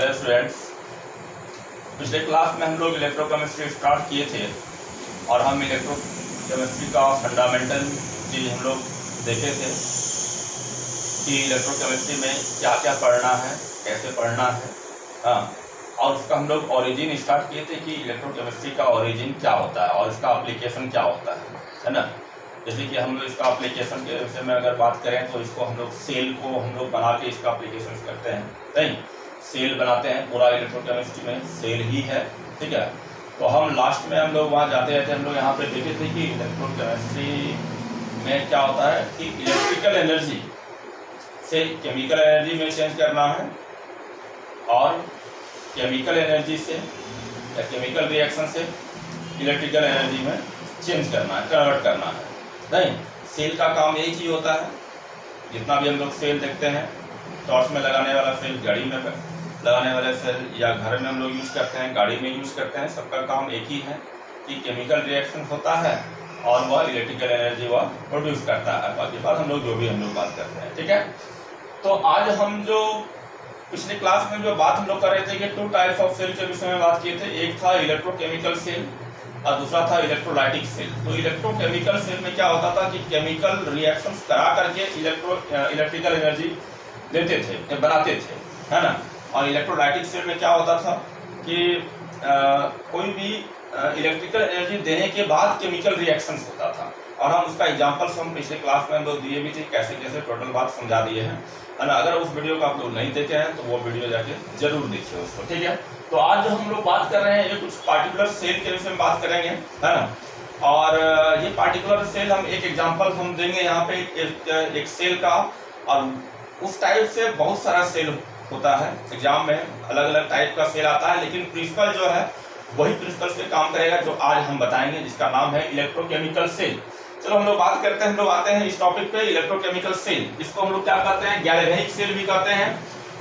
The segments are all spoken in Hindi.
हेलो स्टूडेंट्स, पिछले क्लास में हम लोग इलेक्ट्रोकेमिस्ट्री स्टार्ट किए थे और हम इलेक्ट्रोकेमिस्ट्री का फंडामेंटल चीज़ हम लोग देखे थे कि इलेक्ट्रोकेमिस्ट्री में क्या क्या पढ़ना है, कैसे पढ़ना है। हाँ, और उसका हम लोग ओरिजिन स्टार्ट किए थे कि इलेक्ट्रोकेमिस्ट्री का ओरिजिन क्या होता है और इसका एप्लीकेशन क्या होता है ना। जैसे कि हम लोग इसका एप्लीकेशन के विषय में अगर बात करें तो इसको हम लोग सेल को हम लोग बना के इसका एप्लीकेशन करते हैं, नहीं सेल बनाते हैं। पूरा इलेक्ट्रोकेमिस्ट्री में सेल ही है, ठीक है। तो हम लास्ट में हम लोग वहाँ जाते रहते, हम लोग यहाँ पे देखे थे कि इलेक्ट्रोकेमिस्ट्री में क्या होता है कि इलेक्ट्रिकल एनर्जी से केमिकल एनर्जी में चेंज करना है और केमिकल एनर्जी से या केमिकल रिएक्शन से इलेक्ट्रिकल एनर्जी में चेंज करना है, कन्वर्ट करना है। नहीं, सेल का काम यही चीज़ होता है। जितना भी हम लोग सेल देखते हैं, टॉर्च में लगाने वाला सेल, गाड़ी में लगाने वाले सेल, या घर में हम लोग यूज़ करते हैं, गाड़ी में यूज़ करते हैं, सबका काम एक ही है कि केमिकल रिएक्शन होता है और वह इलेक्ट्रिकल एनर्जी वह प्रोड्यूस करता है। बाकी बात हम लोग जो भी हम लोग बात करते हैं, ठीक है। तो आज हम जो पिछले क्लास में जो बात हम लोग कर रहे थे कि 2 टाइप्स ऑफ सेल के विषय में बात किए थे। एक था इलेक्ट्रोकेमिकल सेल और दूसरा था इलेक्ट्रोलाइटिक सेल। तो इलेक्ट्रोकेमिकल सेल में क्या होता था कि केमिकल रिएक्शंस करा करके इलेक्ट्रिकल एनर्जी देते थे, बनाते थे, है ना। और इलेक्ट्रोलाइटिक सेल में क्या होता था कि कोई भी इलेक्ट्रिकल एनर्जी देने के बाद केमिकल रिएक्शंस होता था। और हम उसका एग्जांपल्स हम पिछले क्लास में हम लोग दिए भी थे, कैसे कैसे टोटल बात समझा दिए हैं, है ना। अगर उस वीडियो को आप लोग नहीं देखे हैं तो वो वीडियो जाके जरूर देखिए उसको, ठीक है। तो आज जो हम लोग बात कर रहे हैं ये कुछ पार्टिकुलर सेल के विषय में बात करेंगे, है ना। और ये पार्टिकुलर सेल हम एक एग्जांपल हम देंगे यहाँ पे एक सेल का। और उस टाइप से बहुत सारा सेल होता है, एग्जाम में अलग अलग टाइप का सेल आता है, लेकिन प्रिंसिपल जो है वही प्रिंसिपल से काम करेगा जो आज हम बताएंगे, जिसका नाम है इलेक्ट्रोकेमिकल सेल। चलो हम लोग बात करते हैं, हम लोग आते हैं इस टॉपिक पे, इलेक्ट्रोकेमिकल सेल। इसको हम लोग क्या कहते हैं, गैल्वेनिक सेल भी कहते हैं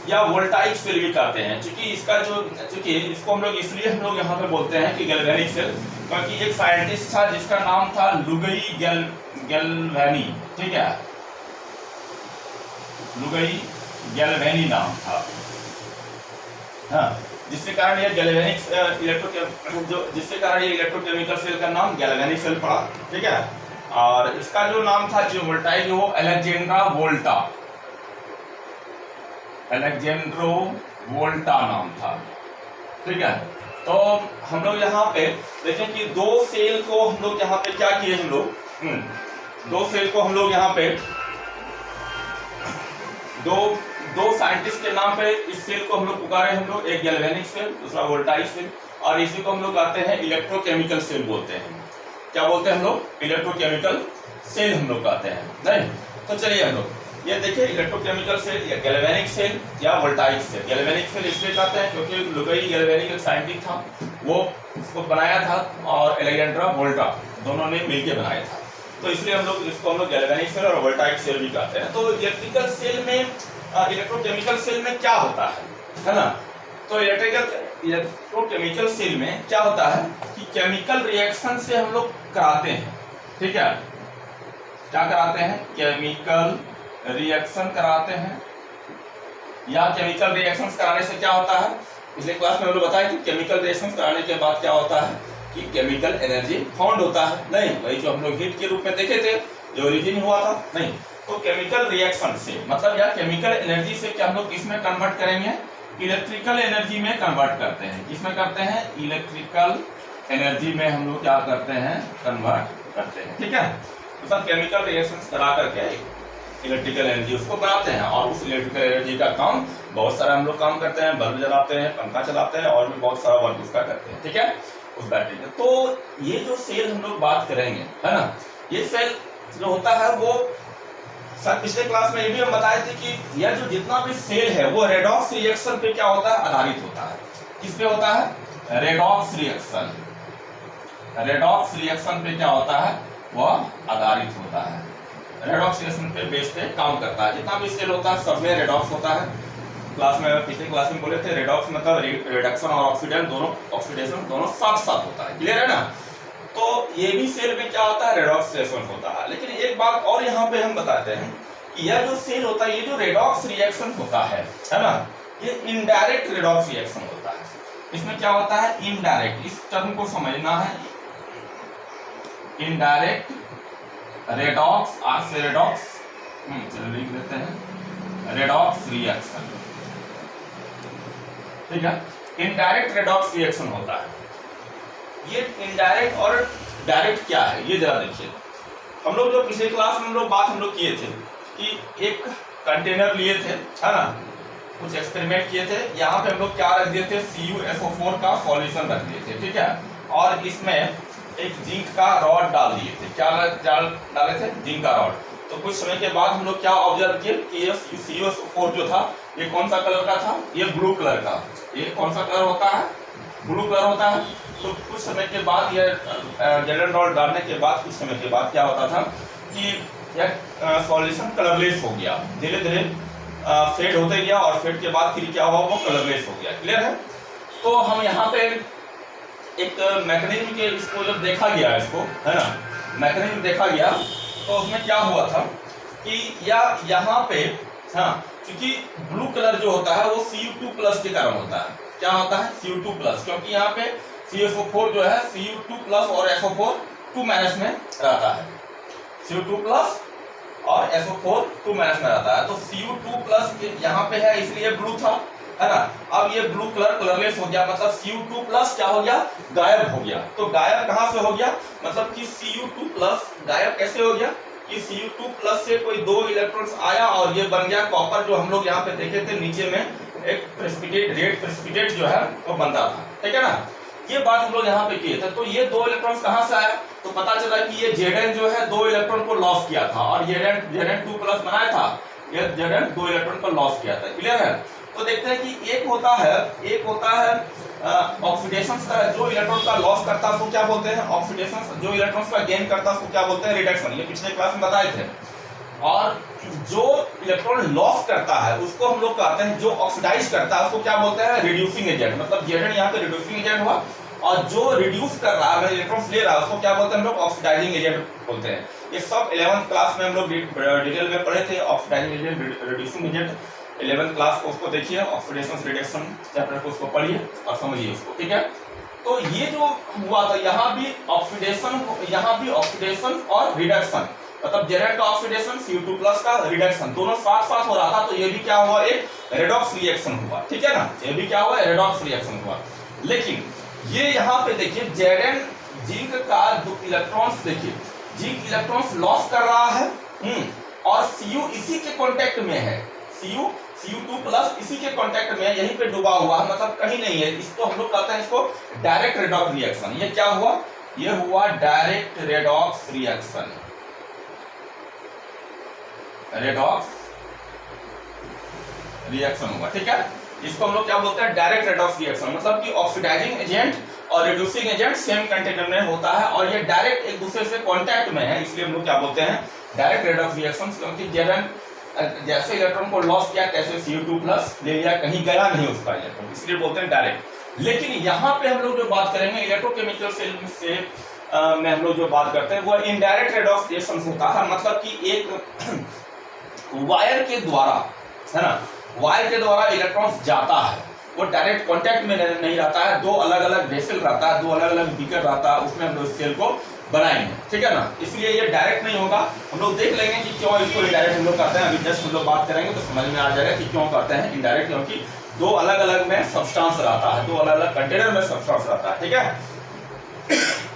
या वोल्टाइक सेल भी कहते हैं। चूंकि इसको हम लोग इसलिए हम लोग यहाँ पे बोलते हैं कि गैल्वेनिक सेल, क्योंकि एक साइंटिस्ट था जिसका नाम था लुगई गैल्वेनी, ठीक है, लुगई गैल्वेनी नाम था, हाँ, जिसके कारण ये जिसके कारण ये इलेक्ट्रोकेमिकल सेल का नाम गैल्वेनिक सेल पड़ा, ठीक है। और इसका जो नाम था जो वोल्टाइक, वो अलेक्जेंड्रो वोल्टा नाम था, ठीक है। तो हम लोग यहाँ पे देखें कि दो सेल को हम लोग यहाँ पे क्या किए, हम लोग दो सेल को हम लोग यहाँ पे दो साइंटिस्ट के नाम पे इस सेल को हम लोग पुकारे, हम लोग एक गैल्वेनिक सेल, दूसरा वोल्टाइक सेल, और इसी को हम लोग कहते हैं इलेक्ट्रोकेमिकल सेल बोलते हैं। क्या बोलते हैं हम लोग, इलेक्ट्रोकेमिकल सेल हम लोग कहते हैं, नहीं। तो चलिए हम लोग ये देखिए, इलेक्ट्रोकेमिकल सेल या गैल्वेनिक सेल या वोल्टाइक सेल। गैल्वेनिक सेल इसलिए कहते हैं क्योंकि लुगई गैल्वेनी एक साइंटिस्ट था, वो इसको बनाया था, और अलेक्जेंड्रो वोल्टा दोनों ने मिलकर बनाया था, तो इसलिए हम लोग इसको हम लोग गैल्वेनिक सेल और वोल्टाइक सेल भी कहते हैं। तो इलेक्ट्रिकल सेल में इलेक्ट्रोकेमिकल सेल में क्या होता है ना। तो इलेक्ट्रोकेमिकल सेल में क्या होता है कि केमिकल रिएक्शन से हम लोग कराते हैं, ठीक है। क्या कराते हैं, केमिकल रिएक्शन कराते हैं, या केमिकल रिएक्शंस कराने से क्या होता है, पिछले क्लास में हम लोग बताया कि केमिकल रिएक्शंस कराने के बाद क्या होता है कि केमिकल एनर्जी फाउंड होता है, नहीं, वही जो हम लोग हीट के रूप में देखे थे, जो ओरिजिन हुआ था, नहीं। तो केमिकल रिएक्शन से मतलब या केमिकल एनर्जी से क्या हम लोग किसमें कन्वर्ट करेंगे, इलेक्ट्रिकल एनर्जी में कन्वर्ट करते हैं। किसमें करते हैं, इलेक्ट्रिकल एनर्जी में हम लोग क्या करते हैं, कन्वर्ट करते हैं, ठीक है। मतलब केमिकल रिएक्शंस करा करके इलेक्ट्रिकल एनर्जी उसको बनाते हैं, और उस इलेक्ट्रिकल एनर्जी का काम बहुत सारा हम लोग काम करते हैं, बल्ब जलाते हैं, पंखा चलाते हैं, और भी बहुत सारा वर्क उसका करते हैं, ठीक है, उस बैटरी का। तो ये जो सेल हम लोग बात करेंगे, है ना, ये सेल जो होता है वो सर पिछले क्लास में ये भी हम बताए थे कि यह जो जितना भी सेल है वो रेडॉक्स रिएक्शन पे क्या होता है, आधारित होता है। किस पे होता है, रेडॉक्स रिएक्शन। रेडॉक्स रिएक्शन पे क्या होता है, वह आधारित होता है, रेडॉक्स रिएक्शन पे बेस पे काम करता है। जितना भी सेल होता है सब में रेडॉक्स होता है। क्लास में पिछले क्लास में बोले थे, रेडॉक्स मतलब रिडक्शन और ऑक्सीडेशन दोनों साथ साथ होता है, क्लियर है ना। तो ये भी सेल में क्या होता है, रेडॉक्स रिएक्शन होता है। लेकिन एक बात और यहाँ पे हम बताते हैं कि यह जो सेल होता है, ये जो रेडॉक्स रिएक्शन होता है ना, ये इनडायरेक्ट रेडॉक्स रिएक्शन होता है। इसमें क्या होता है, इनडायरेक्ट, इस टर्म को समझना है। इनडायरेक्ट रेडॉक्स, आर से रेडॉक्स, चलो लिख देते हैं, रेडॉक्स रिएक्शन, ठीक है। इनडायरेक्ट रेडॉक्स रिएक्शन होता है। ये इनडायरेक्ट और डायरेक्ट क्या है ये जरा देखिए। हम लोग जो पिछले क्लास में हम लोग किए थे कि एक कंटेनर लिए थे, है ना, कुछ एक्सपेरिमेंट किए थे। यहाँ पे हम लोग क्या रख दिए थे, CuSO4 का सॉल्यूशन रख दिए थे, ठीक है। और इसमें एक जिंक का रॉड डाल दिए थे। क्या डाले थे, जिंक का रॉड। तो कुछ समय के बाद हम लोग क्या ऑब्जर्व किए कि ये CuSO4 जो था ये कौन सा कलर का था, ये ब्लू कलर का। ये कौन सा कलर होता है, ब्लू कलर होता है। तो कुछ समय के बाद ये जेलन रॉड डालने के बाद कुछ समय के बाद क्या होता था कि यह सॉल्यूशन कलरलेस हो गया, धीरे धीरे फेड होते गया और फेड के बाद फिर क्या हुआ, वो कलरलेस हो गया। क्लियर है। तो हम यहाँ पे एक मैकेनिज्म के इसको जब देखा गया, इसको, है ना, मैकेनिज्म देखा गया, तो उसमें क्या हुआ था कि यहाँ पे, हाँ, क्योंकि ब्लू कलर जो होता है वो Cu2+ के कारण होता है। क्या होता है, Cu2+, क्योंकि यहाँ पे CuSO4 जो है Cu2+ और SO4 2 माइनस में रहता है। Cu2+ और SO4 2 माइनस में रहता है। तो Cu2+ यहाँ पे है इसलिए ब्लू था, है ना। अब ये ब्लू कलर कलरलेस हो गया, मतलब Cu2+ क्या हो गया, गायब हो गया। तो गायब कहाँ से हो गया, मतलब कि Cu2+ गायब कैसे हो गया कि Cu2+ से कोई 2 इलेक्ट्रॉन्स आया और ये बन गया कॉपर, जो हम लोग यहाँ पे देखे थे नीचे में एक प्रेसिपिटेट, रेड प्रेसिपिटेट जो है वो बनता था, ठीक है ना। ये बात हम लोग यहाँ पे किए थे। तो ये 2 इलेक्ट्रॉन्स कहाँ से आया, तो पता चला कि ये Zn जो है 2 इलेक्ट्रॉन को लॉस किया था और Zn2+ बनाया था, ये Zn 2 इलेक्ट्रॉन को लॉस किया था। क्लियर है। तो देखते हैं कि एक होता है ऑक्सीडेशन का, जो इलेक्ट्रॉन का लॉस करता है उसको क्या बोलते हैं, ऑक्सीडेशन। जो इलेक्ट्रॉन का गेन करता है उसको क्या बोलते हैं, रिडक्शन। ये पिछले क्लास में बताए थे। और जो इलेक्ट्रॉन लॉस करता है उसको हम लोग कहते हैं, जो ऑक्सीडाइज करता है उसको क्या बोलते हैं, रिड्यूसिंग एजेंट। मतलब Zn यहाँ पे रिड्यूसिंग एजेंट हुआ, और जो रिड्यूस कर रहा है, इलेक्ट्रॉन्स ले रहा है, उसको क्या बोलते हैं हम लोग, ऑक्सीडाइजिंग एजेंट बोलते हैं। ये सब 11th क्लास में हम लोग डिटेल में पढ़े थे, oxidising agent, reducing agent. 11th class को उसको देखिए, ऑक्सीडेशन रिडक्शन चैप्टर को उसको पढ़िए और समझिए उसको, ठीक है। तो ये जो हुआ था, यहाँ भी ऑक्सीडेशन और रिडक्शन, मतलब Zn का ऑक्सीडेशन, Cu2+ का रिडक्शन, दोनों साथ साथ हो रहा था। तो ये भी क्या हुआ, एक रेडॉक्स रिएक्शन हुआ, ठीक है ना। ये भी क्या हुआ, रेडॉक्स रिएक्शन हुआ। लेकिन ये यहाँ पे देखिए Zn, जिंक का जो इलेक्ट्रॉन्स, देखिए जिंक इलेक्ट्रॉन्स लॉस कर रहा है, और Cu इसी के कांटेक्ट में है, Cu2+ इसी के कांटेक्ट में, यहीं पे डूबा हुआ है, मतलब कहीं नहीं है। इसको हम लोग कहते हैं, इसको डायरेक्ट रेडॉक्स रिएक्शन। ये क्या हुआ, ये हुआ direct redox reaction, redox reaction हुआ, ठीक है। इसको हम लोग क्या बोलते हैं, डायरेक्ट रेडॉक्स रिएक्शन। मतलब कि ऑक्सीडाइजिंग एजेंट और रिड्यूसिंग एजेंट सेम कंटेनर में होता है और ये डायरेक्ट एक दूसरे से कांटेक्ट में है, इसलिए हम लोग क्या बोलते हैं, डायरेक्ट रेडॉक्स रिएक्शन। क्योंकि Zn जैसे इलेक्ट्रॉन को लॉस किया, कैसे Cu2+ ले लिया, कहीं गया नहीं उसका इलेक्ट्रॉन, इसलिए बोलते हैं डायरेक्ट। लेकिन यहाँ पे हम लोग जो बात करेंगे इलेक्ट्रोकेमिकल सेल से में हम लोग जो बात करते हैं वो इनडायरेक्ट रेडॉक्स रिएक्शन होता है। मतलब कि एक वायर के द्वारा, है ना, वायर के द्वारा इलेक्ट्रॉन्स जाता है, वो डायरेक्ट कांटेक्ट में नहीं रहता है। 2 अलग अलग वेसल रहता है, 2 अलग अलग बीकर रहता है, उसमें हम लोग सेल को बनाएंगे, ठीक है ना। इसलिए ये डायरेक्ट नहीं होगा। हम लोग देख लेंगे कि क्यों इसको इनडायरेक्ट हम लोग कहते हैं। अभी जस्ट हम लोग बात करेंगे तो समझ में आ जाएगा कि क्यों कहते हैं इनडायरेक्ट, क्योंकि 2 अलग अलग में सब्सटेंस रहता है, 2 अलग अलग कंटेनर में सब्सटेंस रहता है, ठीक है।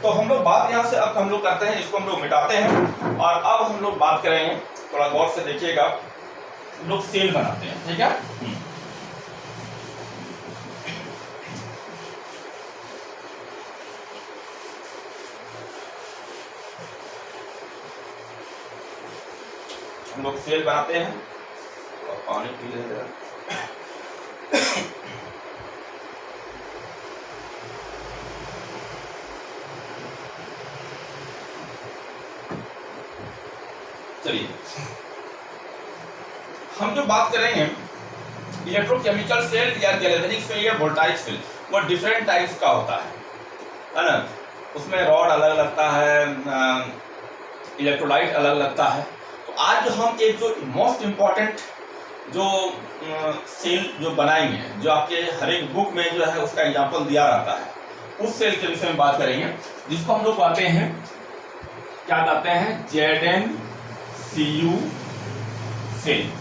तो हम लोग बात यहाँ से अब हम लोग करते हैं, इसको हम लोग मिटाते हैं और अब हम लोग बात करेंगे, थोड़ा गौर से देखिएगा, हम लोग सेल बनाते हैं, ठीक है। हम लोग सेल बनाते हैं, तो पानी पी लेंगे। चलिए हम जो बात करेंगे इलेक्ट्रोकेमिकल सेल या गैल्वेनिक सेल या वोल्टाइक सेल, वो डिफरेंट टाइप्स का होता है ना। उसमें रॉड अलग लगता है, इलेक्ट्रोलाइट अलग लगता है। तो आज जो हम एक जो मोस्ट इम्पॉर्टेंट जो सेल जो बनाएंगे, जो आपके हर एक बुक में जो है उसका एग्जाम्पल दिया रहता है, उस सेल के विषय में बात करेंगे, जिसको हम लोग कहते हैं, क्या कहते हैं, ZnCu सेल,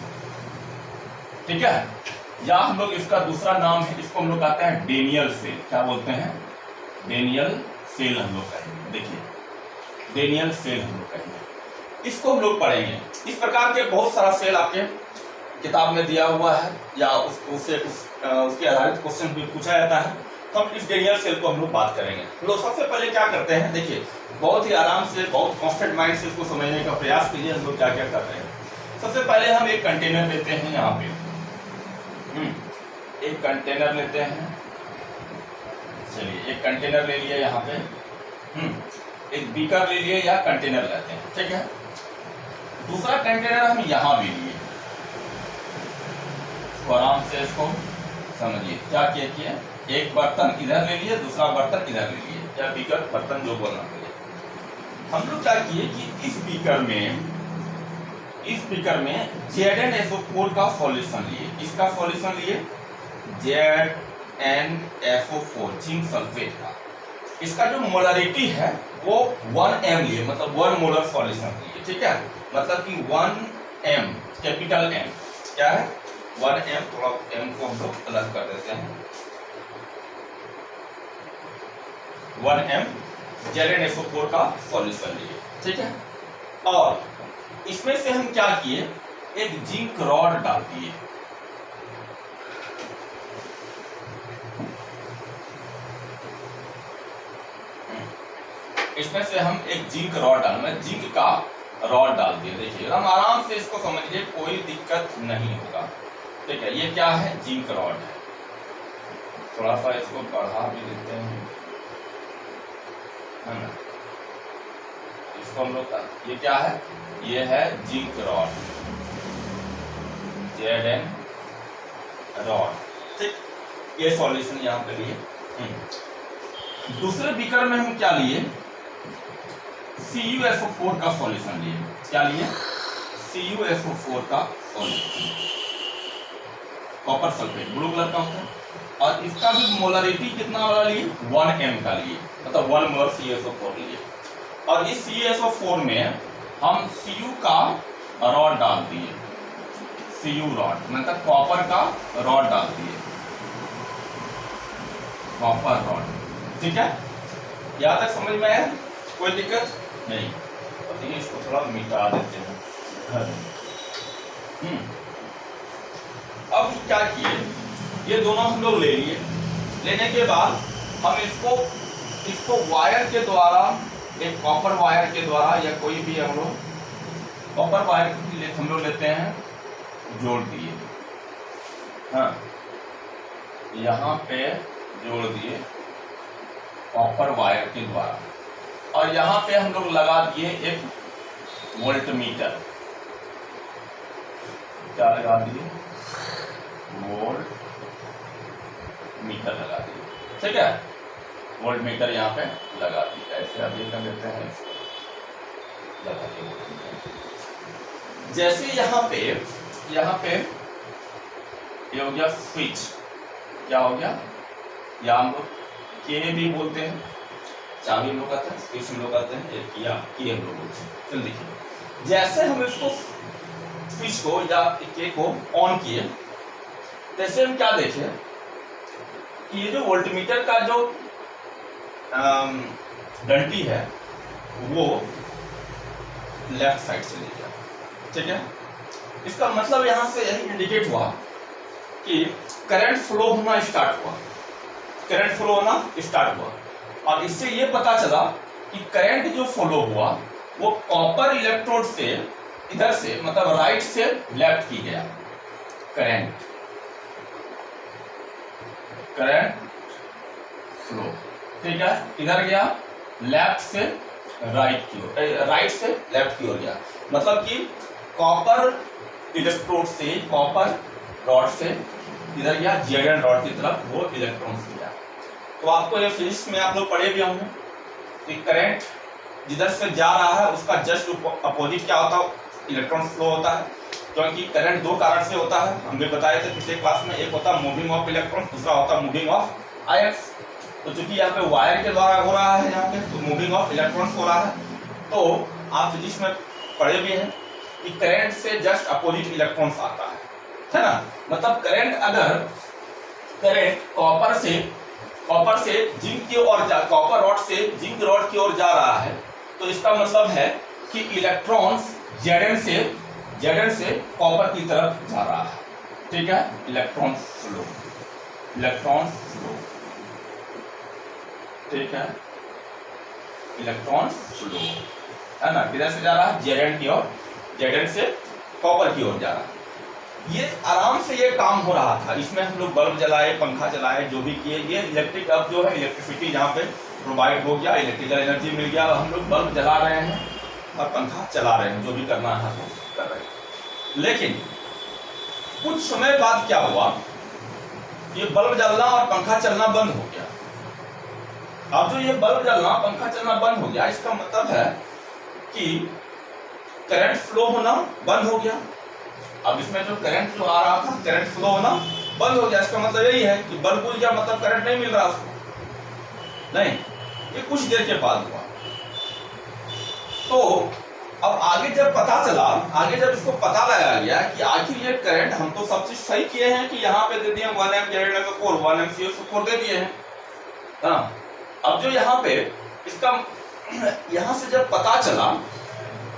ठीक है। या हम लोग इसका दूसरा नाम है, इसको हम लोग कहते हैं डेनियल सेल। क्या बोलते हैं? डेनियल सेल हम लोग कहेंगे। देखिए, डेनियल सेल हम लोग कहेंगे, इसको हम लोग पढ़ेंगे। इस प्रकार के बहुत सारा सेल आपके किताब में दिया हुआ है, या उसके आधारित क्वेश्चन भी पूछा जाता है, तो हम इस डेनियल सेल को हम लोग बात करेंगे। तो सबसे पहले क्या करते हैं, देखिए बहुत ही आराम से, बहुत कॉन्स्टेंट माइंड से इसको समझने का प्रयास कीजिए हम लोग क्या क्या कर रहे हैं। सबसे पहले हम एक कंटेनर लेते हैं, यहाँ पे एक कंटेनर लेते हैं। चलिए, एक कंटेनर ले लिया यहाँ पे, एक बीकर ले लिए या कंटेनर लेते हैं, ठीक है। दूसरा कंटेनर हम यहाँ भी लिए, तो आराम से इसको समझिए क्या किया, एक बर्तन इधर ले लिए, दूसरा बर्तन इधर ले लिए, या बीकर बर्तन जो बोलना चाहिए। हम लोग क्या किए कि इस बीकर में ZnSO4 का सॉल्यूशन लिए। इसका सॉल्यूशन लिए ZnSO4 जिंक सल्फेट का। इसका जो मोलरिटी है वो 1m लिए, मतलब 1 मोलर सॉल्यूशन लिए, ठीक है। मतलब कि 1m, कैपिटल M क्या है, 1m, थोड़ा m को हम लोग अलग कर देते हैं, 1m ZnSO4 का सॉल्यूशन लिए, ठीक है। और इसमें से हम क्या किए, एक जिंक रॉड डाल दिए, इसमें से हम एक जिंक रॉड जिंक का रॉड डाल दिए। देखिए हम आराम से इसको समझिए, कोई दिक्कत नहीं होगा, ठीक है। ये क्या है, जिंक रॉड है। थोड़ा सा इसको बढ़ा भी देते हैं, है ना। इसको हम लोग, ये क्या है, ये है जिंक रॉड, Zn रॉड, ठीक। ये सॉल्यूशन यहाँ पे लिए। दूसरे बीकर में हम क्या लिए, CuSO4 का सॉल्यूशन लिए। क्या लिए, CuSO4 का solution, copper sulphate, blue colour का होता है। और इसका भी मोलरिटी कितना वाला लिए, 1m का लिए, मतलब 1 मोलर CuSO4 लिए। और इस CuSO4 में हम Cu का रॉड डाल दिए, Cu रॉड मतलब कॉपर का रॉड डाल दिए, कॉपर रॉड, ठीक है। यहाँ तक समझ में आया, कोई दिक्कत नहीं। तो देखिए इसको थोड़ा मिटा देते हैं। अब क्या किए, ये दोनों हम लोग ले लिए। लेने के बाद हम इसको वायर के द्वारा, एक कॉपर वायर के द्वारा, या कोई भी हम लोग कॉपर वायर हम लोग लेते हैं, जोड़ दिए, हाँ, यहाँ पे जोड़ दिए कॉपर वायर के द्वारा। और यहाँ पे हम लोग लगा दिए एक वोल्टमीटर। क्या लगा दिए, वोल्ट मीटर लगा दिए, ठीक है। वोल्ट मीटर यहाँ पे लगा दिया, ऐसे अब ये कर लेते हैं, इसको लगा दिया। जैसे यहाँ पे ये हो गया स्विच, क्या हो गया, या हम लोग के भी बोलते हैं, चाबी हम लोग कहते हैं, स्विच हम लोग कहते हैं, की हम लोग बोलते हैं। चल देखिए, जैसे हम इसको स्विच को या के को ऑन किए, जैसे हम क्या देखें कि ये जो वोल्टमीटर का जो डंटी है वो लेफ्ट साइड से ले गया, ठीक है। इसका मतलब यहां से यही इंडिकेट हुआ कि करंट फ्लो होना स्टार्ट हुआ, और इससे ये पता चला कि करंट जो फ्लो हुआ वो कॉपर इलेक्ट्रोड से इधर से, मतलब राइट से लेफ्ट की गया। करंट फ्लो, ठीक है, इधर गया, लेफ्ट से राइट की ओर, राइट से लेफ्ट की ओर गया। मतलब कि कॉपर इलेक्ट्रोड से, कॉपर रॉड से इधर गया, Zn रॉड की तरफ वो इलेक्ट्रॉन्स गया। तो आपको ये फिजिक्स में आप लोग पढ़े भी होंगे कि करंट जिधर से जा रहा है उसका जस्ट अपोजिट क्या होता है, इलेक्ट्रॉन फ्लो होता है। क्योंकि करंट दो कारण से होता है, हम भी बताए थे पिछले क्लास में। एक होता है मूविंग ऑफ इलेक्ट्रॉन, दूसरा होता है मूविंग ऑफ आयंस। तो चूंकि यहाँ पे वायर के द्वारा हो रहा है, यहाँ पे तो मूविंग ऑफ इलेक्ट्रॉन्स हो रहा है। तो आप फिजिक्स में पढ़े भी हैं कि करंट से जस्ट अपोजिट इलेक्ट्रॉन्स आता है ना। मतलब करंट अगर करंट कॉपर से जिंक की ओर कॉपर रॉड से जिंक रॉड की ओर जा रहा है, तो इसका मतलब है कि इलेक्ट्रॉन्स Zn से कॉपर की तरफ जा रहा है। ठीक है, इलेक्ट्रॉन फ्लो, ठीक है, इलेक्ट्रॉन फ्लो है ना, किधर से जा रहा है? Zn की ओर, Zn से कॉपर की ओर जा रहा है। ये आराम से ये काम हो रहा था। इसमें हम लोग बल्ब जलाए, पंखा चलाए, जो भी किए, ये इलेक्ट्रिक अब जो है इलेक्ट्रिसिटी यहाँ पे प्रोवाइड हो गया, इलेक्ट्रिकल एनर्जी मिल गया, हम लोग बल्ब जला रहे हैं और पंखा चला रहे हैं, जो भी करना है वो कर रहे हैं। लेकिन कुछ समय बाद क्या हुआ, ये बल्ब जलना और पंखा चलना बंद हो गया। अब जो ये बल्ब जलना, पंखा चलना बंद हो गया, इसका मतलब है कि करंट फ्लो होना बंद हो गया। अब इसमें जो करंट जो आ रहा था, करंट फ्लो होना बंद हो गया। इसका मतलब यही है कि बल्ब बुझ गया, मतलब करंट नहीं मिल रहा उसको, नहीं। ये कुछ देर के बाद हुआ। तो अब आगे जब पता चला, आगे जब इसको पता लगाया गया कि आखिर ये करंट, हम तो सब चीज सही किए हैं कि यहाँ पे दे दिए 1 एम्पियर 1 एम्पियर दे दिए हैं, हाँ। अब जो यहाँ पे इसका यहाँ से जब पता चला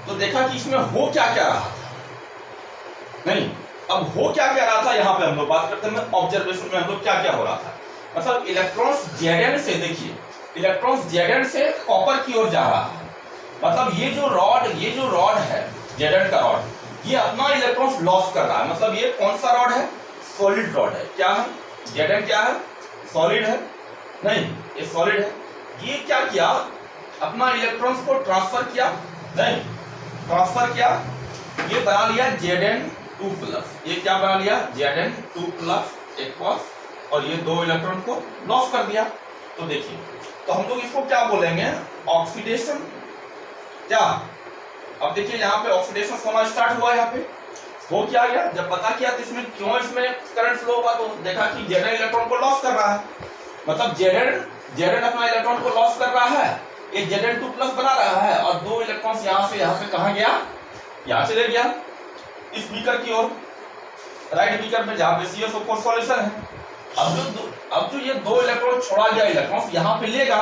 तो देखा कि इसमें हो क्या क्या रहा था, नहीं। अब हो क्या क्या रहा था, यहाँ पे हम लोग बात करते हैं ऑब्जर्वेशन में हम लोग क्या क्या हो रहा था। मतलब इलेक्ट्रॉन्स Zn से, देखिए इलेक्ट्रॉन्स Zn से कॉपर की ओर जा रहा है। मतलब ये जो रॉड है Zn का रॉड, ये अपना इलेक्ट्रॉन्स लॉस कर रहा है। मतलब ये कौन सा रॉड है? सॉलिड रॉड है। क्या है? Zn क्या है? सॉलिड है, नहीं, ये सॉलिड है। ये क्या किया, अपना इलेक्ट्रॉन्स को ट्रांसफर किया, नहीं, ट्रांसफर किया, ये बना लिया Zn2+। ये क्या बना लिया? Zn2+ एक्वस, और ये दो इलेक्ट्रॉन को लॉस कर दिया। तो देखिए, तो हम लोग इसको क्या बोलेंगे? ऑक्सीडेशन। क्या? अब देखिए यहाँ पे ऑक्सीडेशन होना स्टार्ट हुआ। यहाँ पे हो क्या गया, जब पता किया तो इसमें क्यों इसमें करंट फ्लो हुआ, तो देखा कि Zn इलेक्ट्रॉन को लॉस कर रहा है। मतलब Zn अपना इलेक्ट्रॉन को लॉस कर रहा है, ये Zn2+ बना रहा है, और दो इलेक्ट्रॉन्स यहाँ से कहाँ गया? यहाँ चले गया इस बीकर की ओर, राइट बीकर में, जहाँ पे CSO4 सॉल्यूशन है। अब जो ये दो इलेक्ट्रॉन छोड़ा गया इलेक्ट्रॉन्स यहाँ पे लेगा,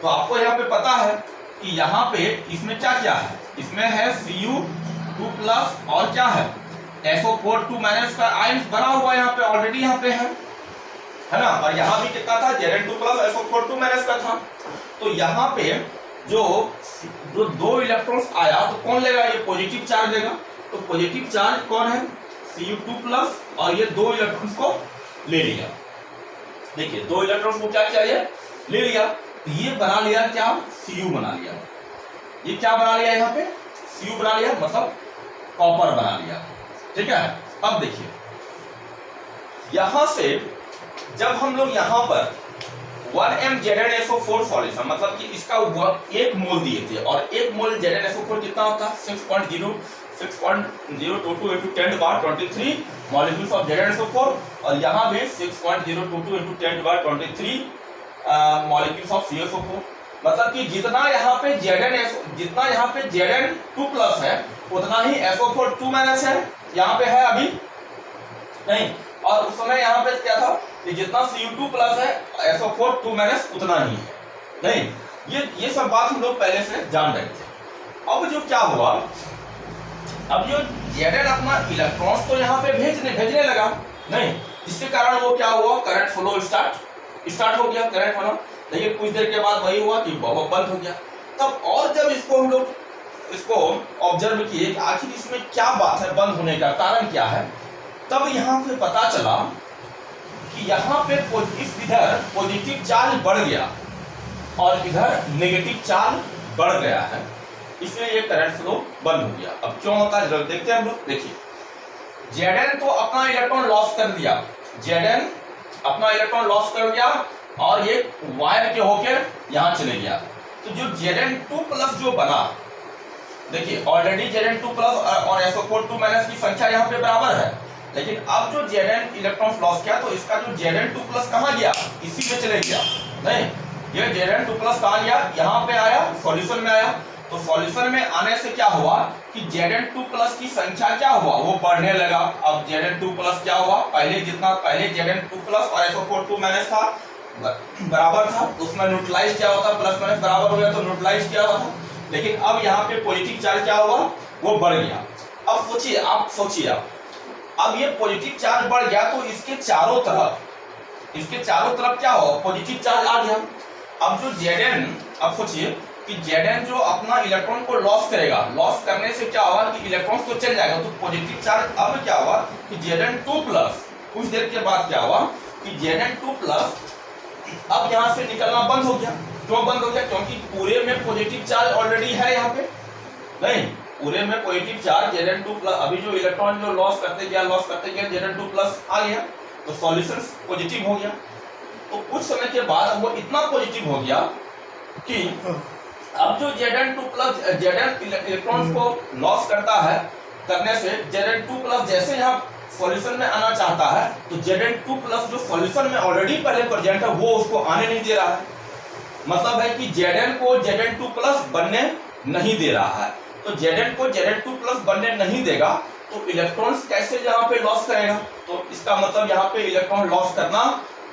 तो आपको यहाँ पे पता है कि यहाँ पे इसमें क्या क्या है? इसमें है Cu2+ और क्या है? SO4 2- का आयंस बना हुआ यहाँ पे ऑलरेडी, यहाँ पे है ना। और यहाँ भी कितना था? Zn2+ SO4 2- का था। तो यहाँ पे जो दो इलेक्ट्रॉन्स आया, तो कौन लेगा? ये पॉजिटिव चार्ज लेगा। तो पॉजिटिव चार्ज कौन है? Cu2+, और ये दो इलेक्ट्रॉन्स को ले लिया। देखिए दो इलेक्ट्रॉन्स को क्या किया? ये ले लिया, तो ये बना लिया क्या? Cu बना लिया। ये क्या बना लिया? यहाँ पे Cu बना लिया, मतलब कॉपर बना लिया। ठीक है। अब देखिए यहां से जब हम लोग यहाँ पर 1m ZnSO4 सॉल्यूशन, मतलब कि इसका 1 मोल दिए थे, और 1 मोल ZnSO4 कितना होता है? 6.022 into 10⁻23 मॉलिक्यूल्स ऑफ ZnSO4, और यहाँ भी 6.022 into 10⁻23 मॉलिक्यूल्स ऑफ CSO4। मतलब कि जितना यहाँ पे Zn2+ है, उतना ही SO4 2- है, यहाँ पे है अभी नहीं। और उस समय यहाँ पे क्या था कि जितना Cu2+ है, SO4 2- उतना ही है, नहीं। ये सब बात हम लोग पहले से जान रहे थे। अब जो क्या हुआ, अब जो Zn अपना इलेक्ट्रॉन्स तो यहाँ पे भेजने लगा, नहीं, जिसके कारण वो क्या हुआ? करंट फ्लो स्टार्ट हो गया, करंट होना। लेकिन कुछ देर के बाद वही हुआ कि वो बंद हो गया। तब और जब इसको हम लोग ऑब्जर्व किए कि आखिर इसमें क्या बात है, बंद होने का कारण क्या है, तब यहाँ पे पता चला कि यहाँ पे इधर पॉजिटिव चार्ज बढ़ गया और इधर नेगेटिव चार्ज बढ़ गया है, इसलिए ये करंट फ्लो बंद हो गया। अब क्यों होता है जरा देखते हैं हम लोग। देखिए Zn तो अपना इलेक्ट्रॉन लॉस कर दिया, Zn अपना इलेक्ट्रॉन लॉस कर दिया, और ये वायर के होकर यहाँ चले गया। तो जो Zn2+ जो बना, देखिए ऑलरेडी Zn2 प्लस और SO4 2 माइनस की संख्या यहाँ पे बराबर है, लेकिन अब जो Zn इलेक्ट्रॉन लॉस किया तो इसका जो Zn2 प्लस कहाँ गया, इसी में चले गया। नहीं, ये Zn2 प्लस कहाँ गया, यहाँ पे आया, सॉल्यूशन में आया। तो सॉल्यूशन में आने से क्या हुआ कि Zn2 प्लस की संख्या क्या हुआ, वो बढ़ने लगा। अब Zn2 प्लस क्या हुआ, पहले जितना पहले Zn2 प्लस और SO4 2 माइनस था बराबर था, उसमें न्यूट्रलाइज क्या होता, प्लस माइनस बराबर हो गया तो न्यूट्रलाइज क्या हुआ था। लेकिन अब यहाँ पे पॉजिटिव चार्ज क्या हुआ, वो बढ़ गया। अब सोचिए, आप सोचिए, अब ये पॉजिटिव चार्ज बढ़ गया तो इसके चारों तरफ क्या हो, पॉजिटिव चार्ज आ गया। अब जो Zn, अब सोचिए कि Zn जो अपना इलेक्ट्रॉन को लॉस करेगा, लॉस करने से क्या होगा कि इलेक्ट्रॉन तो चल जाएगा, तो पॉजिटिव चार्ज अब क्या हुआ कि Zn2 प्लस कुछ देर के बाद क्या हुआ कि Zn2 प्लस अब यहाँ से निकलना बंद हो गया। क्यों बंद हो गया, क्योंकि पूरे में पॉजिटिव चार्ज ऑलरेडी है यहाँ पे। नहीं, पूरे में पॉजिटिव चार्ज Zn2 प्लस, अभी जो इलेक्ट्रॉन जो लॉस करते गया Zn2 प्लस आ गया, तो सॉल्यूशन पॉजिटिव हो गया। तो कुछ समय के बाद वो इतना पॉजिटिव हो गया कि अब जो Zn2 प्लस Zn इलेक्ट्रॉन्स को लॉस करता है, करने से Zn2 प्लस जैसे यहाँ सॉल्यूशन में आना चाहता है तो Zn2 प्लस जो सॉल्यूशन में ऑलरेडी पहले प्रेजेंट है वो उसको आने नहीं दे रहा है। मतलब है कि Zn को Zn2 प्लस बनने नहीं दे रहा है। तो Zn को Zn2 प्लस बनने नहीं देगा तो इलेक्ट्रॉन्स कैसे यहाँ पे लॉस करेगा, तो इसका मतलब यहाँ पे इलेक्ट्रॉन लॉस करना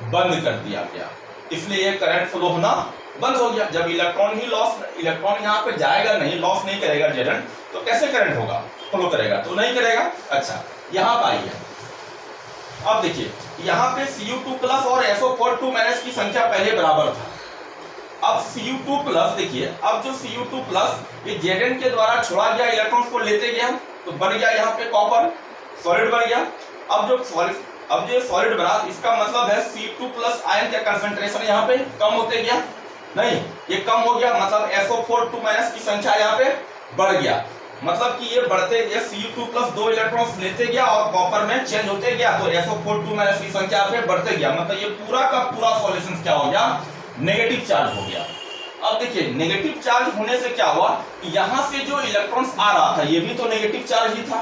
बंद कर दिया गया, इसलिए ये करंट फ्लो होना बंद हो गया। जब इलेक्ट्रॉन यहाँ पे जाएगा नहीं, लॉस नहीं करेगा Zn, तो कैसे करंट होगा, फ्लो करेगा, तो नहीं करेगा। अच्छा, यहाँ पर आइए, अब देखिए यहाँ पे Cu2 प्लस और SO4 2 माइनस की संख्या पहले बराबर था। अब Cu2 प्लस देखिए, अब जो Cu2 प्लस ये Zn के द्वारा छोड़ा गया इलेक्ट्रॉन्स को लेते गया तो बन गया यहाँ पे कॉपर, सॉलिड बन गया। अब जो सॉलिड बना, इसका मतलब है C2 प्लस आयन का कंसंट्रेशन यहाँ पे कम होते गया। नहीं, ये कम हो गया, मतलब SO4 2 माइनस की संख्या यहाँ पे बढ़ गया। मतलब कि ये बढ़ते, ये Cu2 प्लस 2 इलेक्ट्रॉन्स लेते गया और कॉपर में चेंज होते गया, तो SO4 2 माइनस की संख्या यहाँ पे बढ़ते गया। मतलब ये पूरा का पूरा सॉल्यूशन क्या हो गया, नेगेटिव चार्ज हो गया। अब देखिए नेगेटिव चार्ज होने से क्या हुआ, यहाँ से जो इलेक्ट्रॉन्स आ रहा था ये भी तो नेगेटिव चार्ज ही था,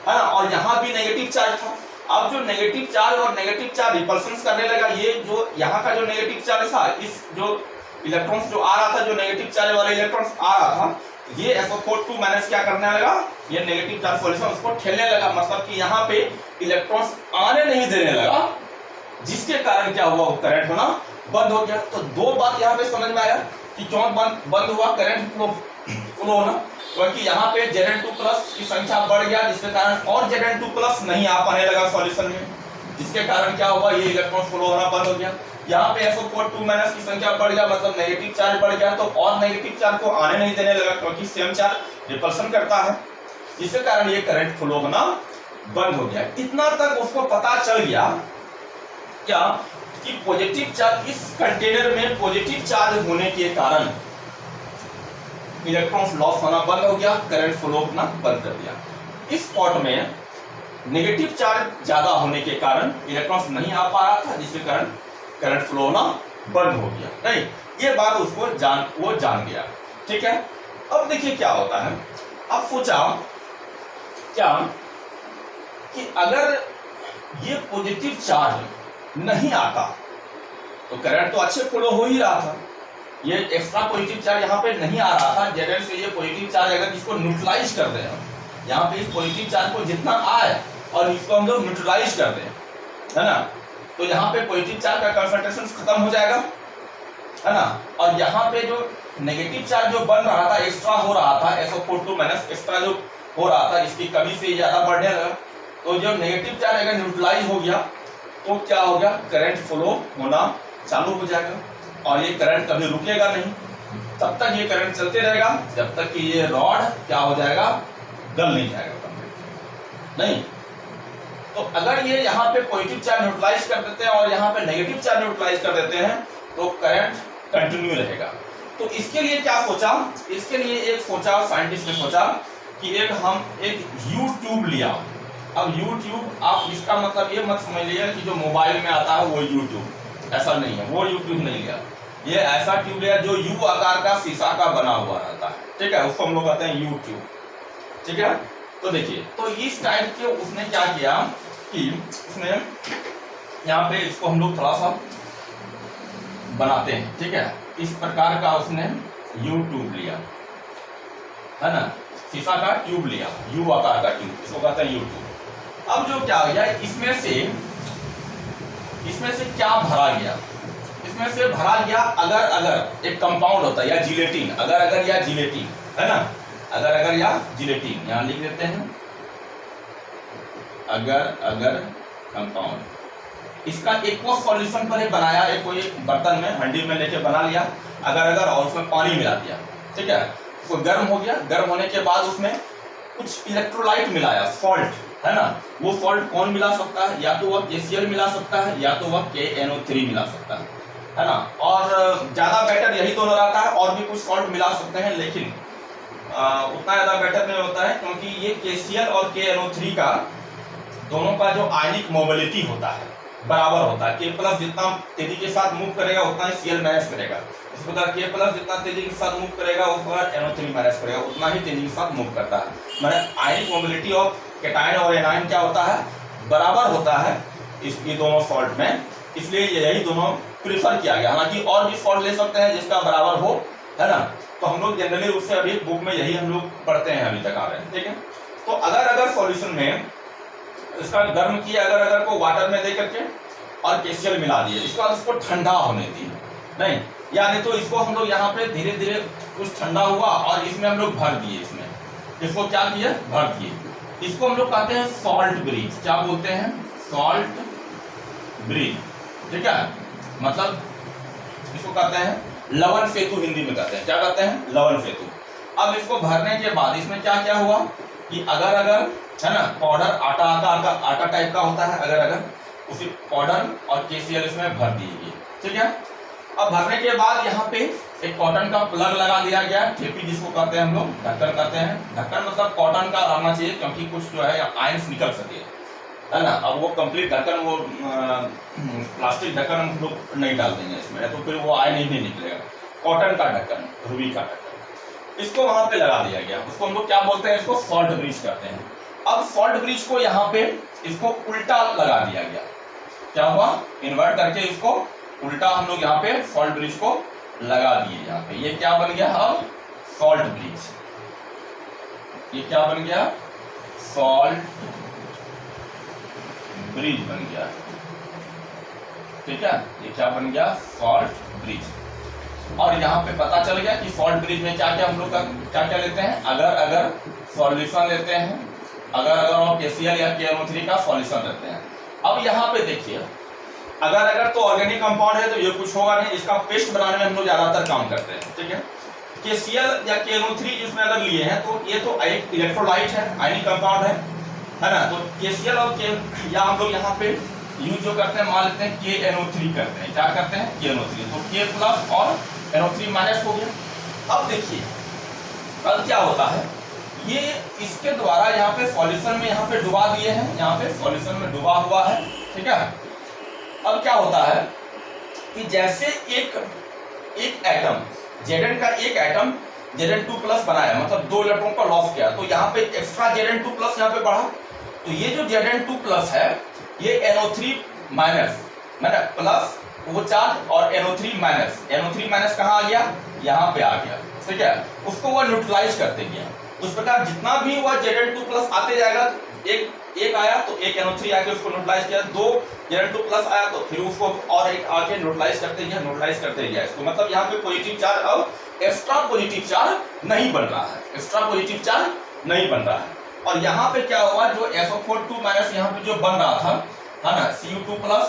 है ना, और यहाँ भी नेगेटिव चार्ज था। अब जो नेगेटिव चार्ज और नेगेटिव चार्ज रिपल्शन करने लगा, ये जो यहाँ का जो नेगेटिव चार्ज था, इस जो इलेक्ट्रॉन्स जो आ रहा था, जो नेगेटिव चार्ज वाले इलेक्ट्रॉन्स आ रहा था, ये SO4 2 माइनस क्या करने लगा, ये नेगेटिव चार्ज सॉल्यूशन उसको ठेलने लगा। मतलब कि यहाँ पे इलेक्ट्रॉन्स आने नहीं देने लगा, जिसके कारण क्या हुआ, वो करंट होना बंद हो गया। तो दो बात यहाँ पे समझ में आया कि क्यों बंद हुआ करंट फ्लो होना, क्योंकि यहाँ पे Zn2 प्लस की संख्या बढ़ गया, जिसके कारण और Zn2 प्लस नहीं आ पाने लगा सॉल्यूशन में, जिसके कारण क्या हुआ, ये इलेक्ट्रॉन फ्लो होना बंद हो गया। यहाँ पे SO4 2 माइनस की संख्या बढ़ गया, मतलब नेगेटिव चार्ज बढ़ गया, तो और नेगेटिव चार्ज को आने नहीं देने लगा, क्योंकि सेम चार्ज रिपल्शन करता है, जिसके कारण ये करंट फ्लो होना बंद हो गया। इतना तक उसको पता चल गया क्या कि पॉजिटिव चार्ज, इस कंटेनर में पॉजिटिव चार्ज होने के कारण इलेक्ट्रॉन्स लॉस होना बंद हो गया, करंट फ्लो होना बंद कर दिया। इस पॉट में नेगेटिव चार्ज ज्यादा होने के कारण इलेक्ट्रॉन्स नहीं आ पा रहा था, जिसके कारण करंट फ्लो होना बंद हो गया। नहीं, ये बात उसको वो जान गया, ठीक है। अब देखिए क्या होता है, अब सोचा क्या कि अगर ये पॉजिटिव चार्ज नहीं आता तो करंट तो अच्छे फ्लो हो ही रहा था, ये एक्स्ट्रा पॉजिटिव चार्ज यहाँ पे नहीं आ रहा था। Zn से ये पॉजिटिव चार्ज अगर इसको न्यूट्रलाइज कर दें, यहाँ पे इस पॉजिटिव चार्ज को जितना आए और इसको हम लोग न्यूट्रलाइज कर दें, है ना, तो यहाँ पे पॉजिटिव चार्ज का कंसंट्रेशन खत्म हो जाएगा, है ना। और यहाँ पे जो नेगेटिव चार्ज जो बन रहा था, एक्स्ट्रा हो रहा था, SO4 2 माइनस एक्स्ट्रा जो हो रहा था, इसकी कमी से ज्यादा बढ़ने लगा। तो जो नेगेटिव चार्ज अगर न्यूट्रलाइज हो गया तो क्या हो गया, करंट फ्लो होना चालू हो जाएगा और ये करंट कभी रुकेगा नहीं, तब तक ये करंट चलते रहेगा जब तक कि ये रॉड क्या हो जाएगा, गल नहीं जाएगा, नहीं। तो अगर ये यहाँ पे पॉजिटिव चार्ज न्यूट्रलाइज कर देते हैं और यहाँ पे नेगेटिव चार्ज न्यूट्रलाइज कर देते हैं तो करंट कंटिन्यू रहेगा। तो इसके लिए क्या सोचा, इसके लिए एक सोचा साइंटिस्ट ने सोचा कि हम एक यू ट्यूब लिया। अब यू ट्यूब, आप इसका मतलब ये मत समझ लीजिए कि जो मोबाइल में आता है वो यूट्यूब, ऐसा नहीं है, वो यूट्यूब नहीं लिया। ये ऐसा ट्यूब लेयर जो यू आकार का शीशा का बना हुआ रहता है, ठीक है, उसको हम लोग कहते हैं यू ट्यूब, ठीक है। तो देखिए, तो इस टाइप के उसने क्या किया कि उसने यहाँ पे इसको हम लोग थोड़ा सा बनाते हैं, ठीक है, इस प्रकार का उसने यू ट्यूब लिया, है ना, शीशा का ट्यूब लिया, यू आकार का ट्यूब, इसको कहते हैं यू ट्यूब। अब जो क्या हो गया, इसमें से क्या भरा गया, इसमें से भरा गया अगर एक कंपाउंड होता है या जिलेटिन, अगर या जिलेटिन, है ना, अगर या जिलेटिन, यहां लिख देते हैं अगर कंपाउंड। इसका एक्वा सॉल्यूशन पर बनाया, एक कोई बर्तन में हंडी में लेके बना लिया अगर और उसमें पानी मिला दिया, ठीक है, तो गर्म हो गया, गर्म होने के बाद उसमें कुछ इलेक्ट्रोलाइट मिलाया, सॉल्ट, है ना, वो सॉल्ट कौन मिला सकता है, या तो वह KCl मिला सकता है या तो वह KNO3 मिला सकता है ना, और ज्यादा बेटर यही दोनों रहता है, और भी कुछ सॉल्ट मिला सकते हैं, लेकिन उतना ज्यादा बेटर नहीं होता है, क्योंकि ये KCl और KNO3 का दोनों का जो आयनिक मोबिलिटी होता है बराबर होता है, K+ जितना तेजी के साथ मूव करेगा उतना ही Cl माइनस करेगा, इस प्रकार K+ जितना तेजी के साथ मूव करेगा उस प्रकार NO3 माइनस करेगा, उतना ही तेजी के साथ मूव करता है। माने आयनिक मोबिलिटी ऑफ कैटायन और एनायन क्या होता है, बराबर होता है ये दोनों सॉल्ट में, इसलिए यही दोनों प्रीफर किया गया। हालांकि और भी सॉल्ट ले सकते हैं जिसका बराबर हो, है ना, तो हम लोग जनरली उससे अभी बुक में यही हम लोग पढ़ते हैं, अभी तक आ रहे हैं, ठीक है। तो अगर सॉल्यूशन में इसका गर्म किया अगर को वाटर में दे करके और KCl मिला दिए, इसके बाद इसको ठंडा होने दिए, नहीं, यानी तो इसको हम लोग यहाँ पे धीरे धीरे कुछ ठंडा हुआ और इसमें हम लोग भर दिए, इसको क्या किया, भर दिए, इसको हम लोग कहते हैं सॉल्ट ब्रिज, क्या बोलते हैं, सॉल्ट ब्रिज, ठीक है, मतलब इसको कहते हैं लवण सेतु, हिंदी में कहते हैं, क्या कहते हैं, लवण सेतु। अब इसको भरने के बाद इसमें क्या क्या हुआ कि अगर है ना, पाउडर आटा आकार का आटा टाइप का होता है, अगर उसी पाउडर और KCl इसमें भर दिए, ठीक है। अब भरने के बाद यहाँ पे एक कॉटन का प्लग लगा दिया गया, ठेपी जिसको कहते हैं हम लोग, ढक्कन कहते हैं, ढक्कन मतलब कॉटन का रहना चाहिए, क्योंकि कुछ जो है आयंस निकल सके, है ना। अब वो कंप्लीट ढक्कन, वो प्लास्टिक ढक्कन हम लोग नहीं डाल देंगे इसमें, तो फिर वो आयन ही नहीं निकलेगा, कॉटन का ढक्कन, रूबी का ढक्कन, इसको वहां पे लगा दिया गया, उसको हम लोग क्या बोलते हैं, इसको सॉल्ट ब्रिज कहते हैं। अब सॉल्ट ब्रिज को यहाँ पे इसको उल्टा लगा दिया गया, क्या हुआ, इन्वर्ट करके इसको उल्टा हम लोग यहाँ पे सॉल्ट ब्रिज को लगा दिए, यहाँ पे ये क्या बन गया, अब सॉल्ट ब्रिज, ये क्या बन गया, सॉल्ट ब्रिज बन गया, ठीक है, ये क्या बन गया, सॉल्ट ब्रिज। और यहाँ पे पता चल गया कि सॉल्ट ब्रिज में क्या क्या हम लोग क्या क्या लेते हैं, अगर सॉल्यूशन लेते हैं, अगर और KCl या KNO3 का सॉल्यूशन रहते हैं। अब यहाँ पे देखिए, अगर तो ऑर्गेनिक कंपाउंड है तो ये कुछ होगा नहीं, इसका पेस्ट बनाने में हम लोग ज्यादातर काम करते हैं, ठीक है। KCl या KNO3 जिसमें अगर लिए हैं तो ये तो एक इलेक्ट्रोलाइट है, आयनिक कंपाउंड है ना, तो KCl और या हम लोग यहाँ पे यूज जो करते हैं, मान लेते हैं KNO3 करते हैं, क्या करते हैं, KNO3, तो K+ और NO3 माइनस हो गया। अब देखिए अब क्या होता है, ये इसके द्वारा यहाँ पे सॉल्यूशन में यहाँ पे डुबा दिए हैं, यहाँ पे सॉल्यूशन में डुबा हुआ है, ठीक है। अब क्या होता है कि जैसे एक एटम Zn का एक एटम Zn2+ बनाया, मतलब 2 इलेक्ट्रॉन का लॉस किया, तो यहाँ पे एक्स्ट्रा Zn2+ यहाँ पे बढ़ा, तो ये जो Zn2+ है ये NO3- मैंने प्लस वो चार्ज और NO3- कहाँ आ गया, यहाँ पे आ गया, ठीक है, उसको वो न्यूट्रलाइज करते गया। उस प्रकार जितना भी वह Zn2+ आते जाएगा, एक आया तो एक NO3 आके उसको न्यूट्रलाइज किया, 2 Zn2+ आया तो फिर उसको और एक आके न्यूट्रलाइज करते गया, इसको मतलब यहाँ पे पॉजिटिव चार्ज अब एक्स्ट्रा पॉजिटिव चार्ज नहीं बन रहा है, एक्स्ट्रा पॉजिटिव चार्ज नहीं बन रहा है। और यहाँ पे क्या हुआ, जो SO4 यहाँ पे जो बन रहा था, है ना, Cu2+,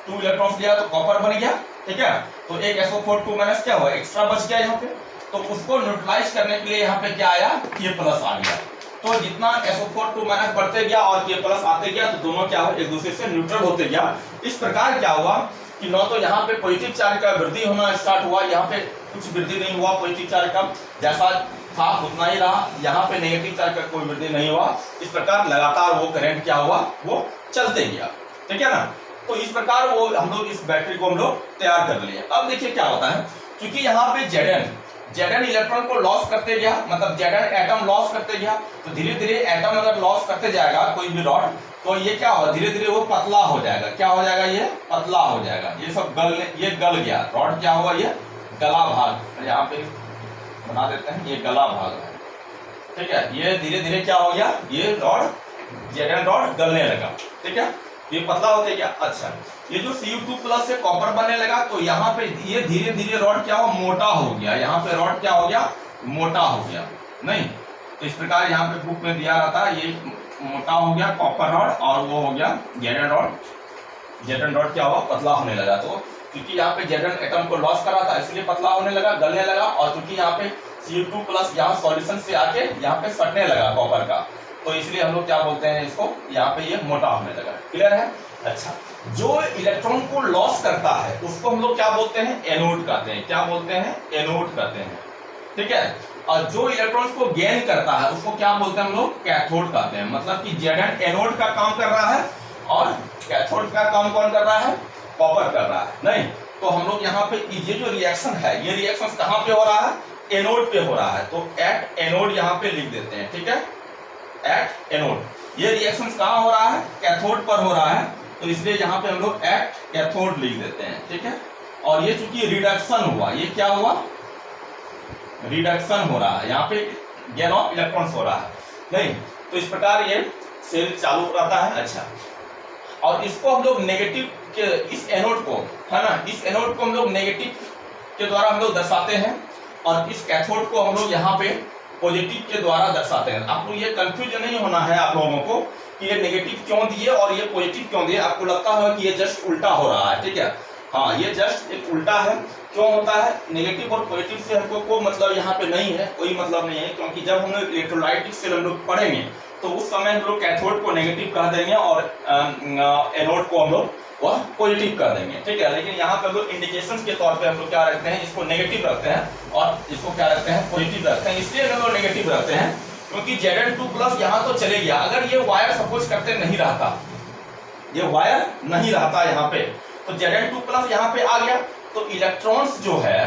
2 इलेक्ट्रॉन्स लिया तो कॉपर बन गया, ठीक है, तो एक SO4 क्या हुआ, एक्स्ट्रा बच गया यहाँ पे, तो उसको न्यूट्रलाइज करने के लिए यहाँ पे क्या आया, K+ आ गया। तो जितना SO4 बढ़ते गया और K+ आते गया, तो दोनों क्या हो, एक दूसरे से न्यूट्रल होते गया। इस प्रकार क्या हुआ कि न तो यहाँ पे पॉजिटिव चार्ज का वृद्धि होना स्टार्ट हुआ, यहाँ पे कुछ वृद्धि नहीं हुआ, पॉजिटिव चार्ज का जैसा था उतना ही रहा, यहाँ पे नेगेटिव चार्ज का कोई वृद्धि नहीं हुआ। इस प्रकार लगातार वो करंट क्या हुआ, वो चलते गया, ठीक है ना। तो इस प्रकार वो हम लोग इस बैटरी को हम लोग तैयार कर लिए। अब देखिए क्या होता है, क्योंकि यहाँ पे Zn इलेक्ट्रॉन को लॉस करते गया, मतलब Zn एटम लॉस करते गया, तो धीरे धीरे एटम अगर लॉस करते जाएगा कोई भी रॉड, तो ये क्या होगा, धीरे धीरे वो पतला हो जाएगा। क्या हो जाएगा, ये पतला हो जाएगा। ये सब ये गल गया रॉड, क्या होगा, ये गला भाग, यहाँ पे बना देते हैं, ये गला भाग है, ठीक है। ये धीरे धीरे क्या हो गया, ये रॉड Zn रॉड गलने लगा, ठीक है, ये पतला होते क्या। अच्छा, ये जो Cu2+ से कॉपर बनने लगा, तो यहाँ पे ये धीरे धीरे रॉड क्या हो, मोटा हो गया। यहाँ पे रॉड क्या हो गया, मोटा हो गया। नहीं तो इस प्रकार यहाँ पे बुक में दिया रहता है, ये मोटा हो गया कॉपर रॉड, और वो हो गया Zn रॉड क्या हुआ, पतला होने लगा। तो क्योंकि यहाँ पे Zn एटम को लॉस कर रहा था, इसलिए पतला होने लगा, गलने लगा। और क्योंकि यहाँ पे Cu2+ यहाँ सॉल्यूशन से आके यहाँ पे सटने लगा कॉपर का, तो इसलिए हम लोग क्या बोलते हैं इसको, यहाँ पे ये मोटा होने लगा। क्लियर है। अच्छा, जो इलेक्ट्रॉन को लॉस करता है उसको हम लोग क्या बोलते हैं, एनोड कहते हैं। क्या बोलते हैं, एनोड कहते हैं, ठीक है। और जो इलेक्ट्रॉन्स को गेन करता है उसको क्या बोलते हैं हम लोग, कैथोड कहते हैं। मतलब कि Zn एनोड का काम कर रहा है और कैथोड का काम कौन कर रहा है, कॉपर कर रहा है। नहीं तो हम लोग यहाँ पे ये जो रिएक्शन है, ये रिएक्शन कहाँ पे हो रहा है, एनोड पे हो रहा है। तो एट एनोड यहाँ पे लिख देते हैं, ठीक है, एट एनोड। ये रिएक्शन कहाँ हो रहा है, कैथोड पर हो रहा है, तो इसलिए यहाँ पे हम लोग एट कैथोड लिख देते हैं, ठीक है। और ये चूंकि रिडक्शन हुआ, ये क्या हुआ, रिडक्शन हो रहा है, यहाँ पे गेन ऑफ इलेक्ट्रॉन्स हो रहा है। नहीं तो इस प्रकार ये सेल चालू रहता है। अच्छा, और इसको हम लोग नेगेटिव के, इस एनोड को, है ना, इस एनोड को हम लोग नेगेटिव के द्वारा हम लोग दर्शाते हैं, और इस कैथोड को हम लोग यहाँ पे पॉजिटिव के द्वारा दर्शाते हैं। आपको ये कंफ्यूजन नहीं होना है आप लोगों को कि ये नेगेटिव क्यों दिए और ये पॉजिटिव क्यों दिए। आपको लगता है कि ये जस्ट उल्टा हो रहा है, ठीक है। हाँ, ये जस्ट एक उल्टा है। क्यों होता है, नेगेटिव और पॉजिटिव से हमको कोई मतलब यहाँ पे नहीं है, कोई मतलब नहीं है, क्योंकि जब हम लोग इलेक्ट्रोलाइटिक सेल हम लोग पढ़ेंगे तो उस समय हम लोग कैथोड को नेगेटिव कह देंगे और एनोड को हम लोग वह पॉजिटिव कर देंगे, ठीक है। लेकिन यहाँ पर लोग इंडिकेशन के तौर पे हम लोग क्या रखते हैं, इसको नेगेटिव रखते हैं और इसको क्या रखते हैं, पॉजिटिव रखते हैं। इसलिए हम लोग नेगेटिव रखते हैं क्योंकि Zn2+ यहाँ तो चले गया। अगर ये वायर सपोज करते नहीं रहता, ये वायर नहीं रहता यहाँ पे, तो Zn2+ यहाँ पे आ गया, तो इलेक्ट्रॉन्स जो है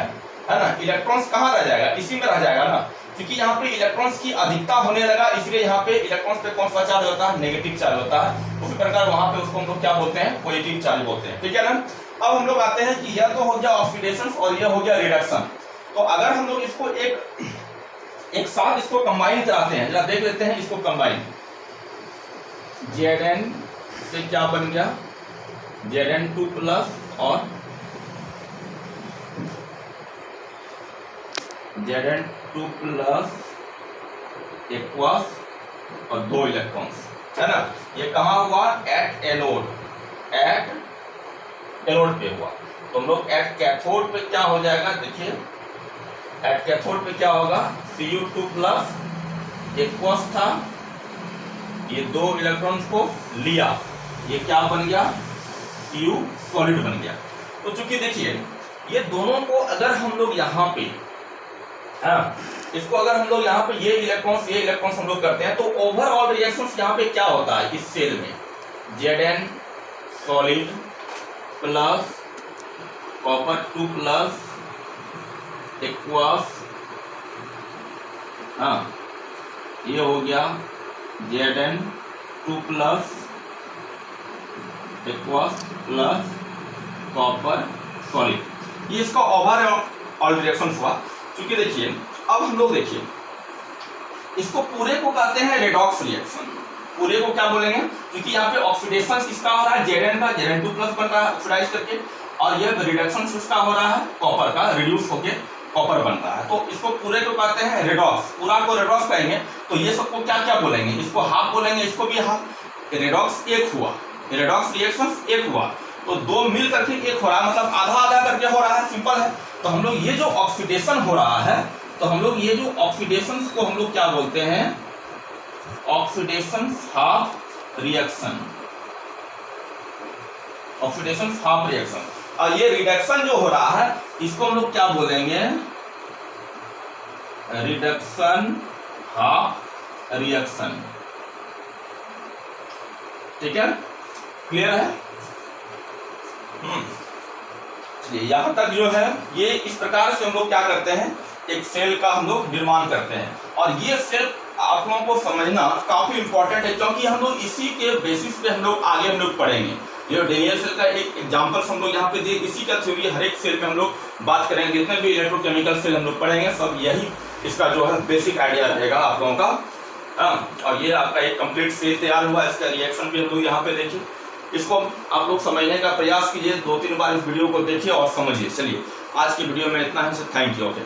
ना, इलेक्ट्रॉन्स कहाँ रह जाएगा, इसी में रह जाएगा ना। क्योंकि यहाँ पे इलेक्ट्रॉन्स की अधिकता होने लगा, इसलिए यहाँ पे इलेक्ट्रॉन्स पे कौन सा चार्ज होता है, नेगेटिव चार्ज होता है। उसी प्रकार वहां पे उसको हम लोग क्या बोलते हैं, पॉजिटिव चार्ज बोलते हैं, ठीक है ना। अब हम लोग आते हैं कि यह तो हो गया ऑक्सीडेशन और यह हो गया रिडक्शन। तो अगर हम लोग इसको एक साथ इसको कंबाइन कराते हैं, जरा देख लेते हैं इसको कंबाइन। Zn से क्या बन गया, Zn2+ और Zn2+ एक्वस और 2 इलेक्ट्रॉन्स, है ना। ये कहाँ हुआ, एट एनोड पे हुआ। तो हम लोग एट कैथोड पे क्या हो जाएगा, देखिए एट कैथोड पे क्या होगा, Cu2+ एक्वस था, ये 2 इलेक्ट्रॉन्स को लिया, ये क्या बन गया, Cu सॉलिड बन गया। तो चूंकि देखिए ये दोनों को अगर हम लोग यहाँ पे, हाँ, इसको अगर हम लोग यहाँ पे ये इलेक्ट्रॉन्स हम लोग करते हैं, तो ओवरऑल रिएक्शंस यहाँ पे क्या होता है इस सेल में, Zn solid plus copper 2+ aqueous, हाँ, ये हो गया Zn2+ aqueous plus copper solid. ये इसका ओवरऑल रिएक्शन हुआ। क्योंकि देखिए अब हम लोग देखिए इसको पूरे को कहते हैं रेडॉक्स रिएक्शन। पूरे को क्या बोलेंगे, क्योंकि यहाँ पे ऑक्सीडेशन किसका हो रहा है, Zn का, Zn2+ बन रहा है ऑक्सीडाइज करके, और यह रिडक्शन किसका हो रहा है, कॉपर का, रिड्यूस होके कॉपर बनता है। तो इसको पूरे को कहते हैं रेडॉक्स, पूरा को रेडॉक्स कहेंगे। तो ये सबको क्या क्या बोलेंगे, इसको हाफ बोलेंगे, इसको भी हाफ। रेडॉक्स एक हुआ, रेडॉक्स रिएक्शन एक हुआ, तो 2 मिल करके एक हो रहा है, मतलब आधा आधा करके हो रहा है, सिंपल है। तो हम लोग ये जो ऑक्सीडेशन हो रहा है, तो हम लोग ये जो ऑक्सीडेशन को हम लोग क्या बोलते हैं, oxidation half reaction, oxidation half reaction. और ये रिडक्शन जो हो रहा है इसको हम लोग क्या बोलेंगे, रिडक्शन हाफ रिएक्शन, ठीक है, क्लियर है। चलिए यहाँ तक जो है ये इस प्रकार से हम लोग क्या करते हैं, एक सेल का हम लोग निर्माण करते हैं। और ये सेल आप लोगों को समझना काफी इंपॉर्टेंट है, क्योंकि हम लोग इसी के बेसिस पे हम लोग आगे हम लोग पढ़ेंगे। ये डेनियल सेल का एक एग्जांपल्स हम लोग यहाँ पे दिए, इसी का थ्योरी हर एक सेल में हम लोग बात करेंगे। जितने भी इलेक्ट्रोकेमिकल सेल हम लोग पढ़ेंगे सब यही इसका जो है बेसिक आइडिया रहेगा आप लोगों का। और ये आपका एक कंप्लीट सेल तैयार हुआ, इसका रिएक्शन भी हम लोग यहाँ पे देखिए। इसको आप लोग समझने का प्रयास कीजिए, 2-3 बार इस वीडियो को देखिए और समझिए। चलिए आज की वीडियो में इतना ही, थैंक यू। ओके।